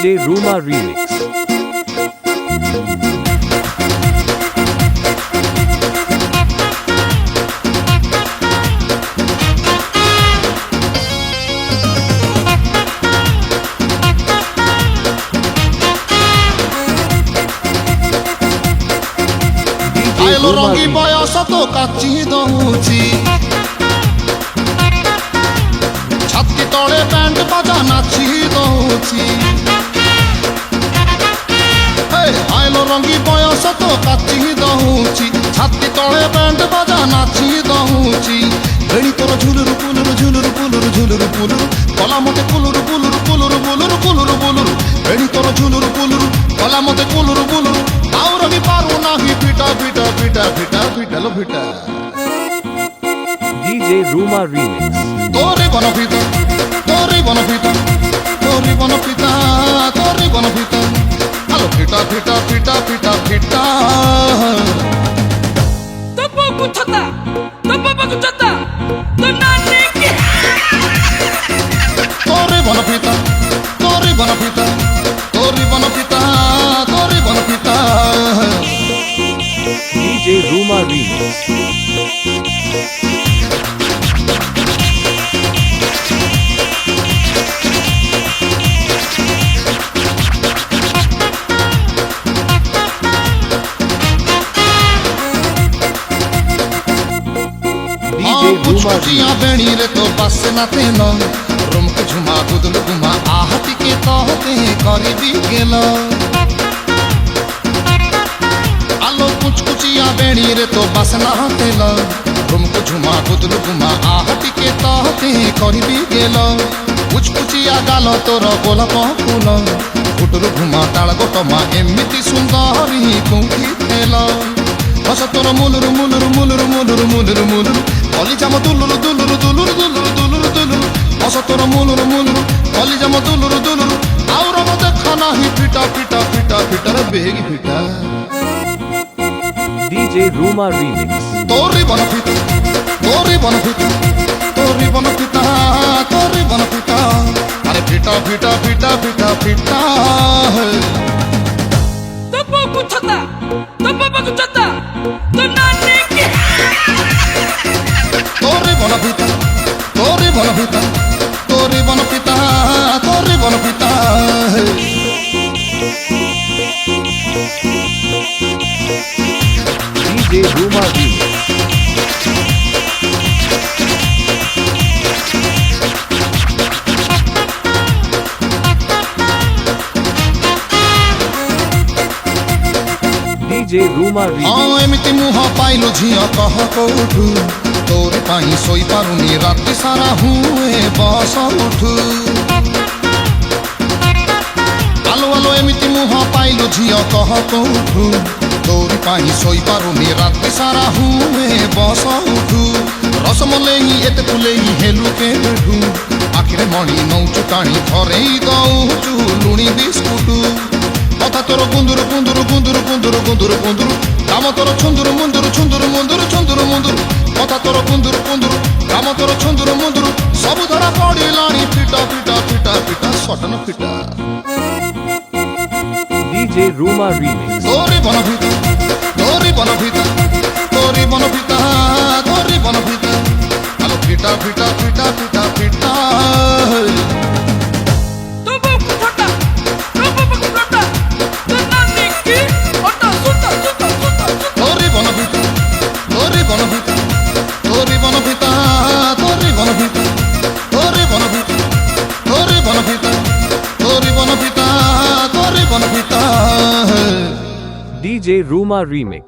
DJ Ruma Remix. আইলো রঙি বয়স তো কাচি দউছি ছাতি তলে ব্যান্ড বাজা নাচি দউছি আইলো রঙি বয়স তো কাচি দউছি ছাতি তলে ব্যান্ড বাজা নাচি দউছি বেড়ি তোর ঝুলুর পুলুর ঝুলুর পুলুর ঝুলুর পুলুর কলা মতে পুলুর পুলুর পুলুর পুলুর পুলুর পুলুর বেড়ি তোর ঝুলুর পুলুর কলা মতে পুলুর পুলুর আর আমি পারু নাহি পিটা পিটা পিটা পিটা পিটালো পিটা DJ Ruma Remix. তোরে বনপিতা তোরে বনপিতা তোরে বনপিতা তোরে বনপিতা আলো পিটা পিটা পিটা পিটা পিটা Topo kuchota, topo kuchota, to nani ki. তোরে বনপিতা তোরে বনপিতা তোরে বনপিতা তোরে বনপিতা DJ Ruma Remix. जिया बेणी रे तो बस ना तेन रुमक झुमा गुदल गुमा आहती के तहते करी दी गेल आलो कुछ कुचिया बेणी रे तो बस ना तेल रुमक झुमा गुदल गुमा आहती के तहते करी दी गेल कुछ कुचिया गाल तोर गोलाप फूल गुटुर घुमा ताल गोटमा एमिति सुंदरी कुंठी थेल हस तोर मुलुर मुलुर मुलुर मुलुर मुलुर मुलुर कलिजाम दुलुर दुलुर दुलुर दुलुर दुलुर दुलुर हस तोर मुलुर मुलुर कलिजाम दुलुर दुलुर आउर मते खाना ही पिटा पिटा पिटा पिटा रे बेगी पिटा DJ Ruma Remix. तोरी बनपिता तोरी बनपिता तोरी बनपिता तोरी बनपिता अरे पिटा पिटा पिटा पिटा पिटा Topo kuchota, topo kuchota, to nani ki. तोरी बनपिता तोरी बनपिता तोरी बनपिता तोरी बनपिता DJ Ruma Remix. DJ Ruma Remix. हाँ एमिति मुह पाइलो झिया कह कौठु तोरे पाई सोई पारुनी राति सारा हुए बस उठु आलो आलो एमिति मुह पाइलो झिया कह कौठु तोरे पाई सोई पारुनी राति सारा हुए बस उठु रसमलेई एते फुलेई हेलु के बेठु आखिरे मणि नौ चुटाणी धरेई दउचु लुणी बिस्कुटु কথা তোর গুন্দুর গুন্দুর গুন্দুর গুন্দুর গুন্দুর গুন্দুর কাম তোর ছন্দুর মুন্দুর ছন্দুর মুন্দুর ছন্দুর মুন্দুর কথা তোর গুন্দুর গুন্দুর কাম তোর ছন্দুর মুন্দুর সব ধরা পড়িলানি পিটা পিটা পিটা পিটা সটন পিটা DJ Ruma Remix. তোরি বনভিতা তোরি বনভিতা তোরি বনভিতা তোরি বনভিতা আলো পিটা পিটা পিটা পিটা পিটা Topo kuchota, topo kuchota, to nani ki. Ota suta suta suta suta. তোরি বনভিতা তোরি বনভিতা তোরি বনভিতা তোরি বনভিতা তোরি বনভিতা তোরি বনভিতা তোরি বনভিতা তোরি বনভিতা DJ Ruma Remix.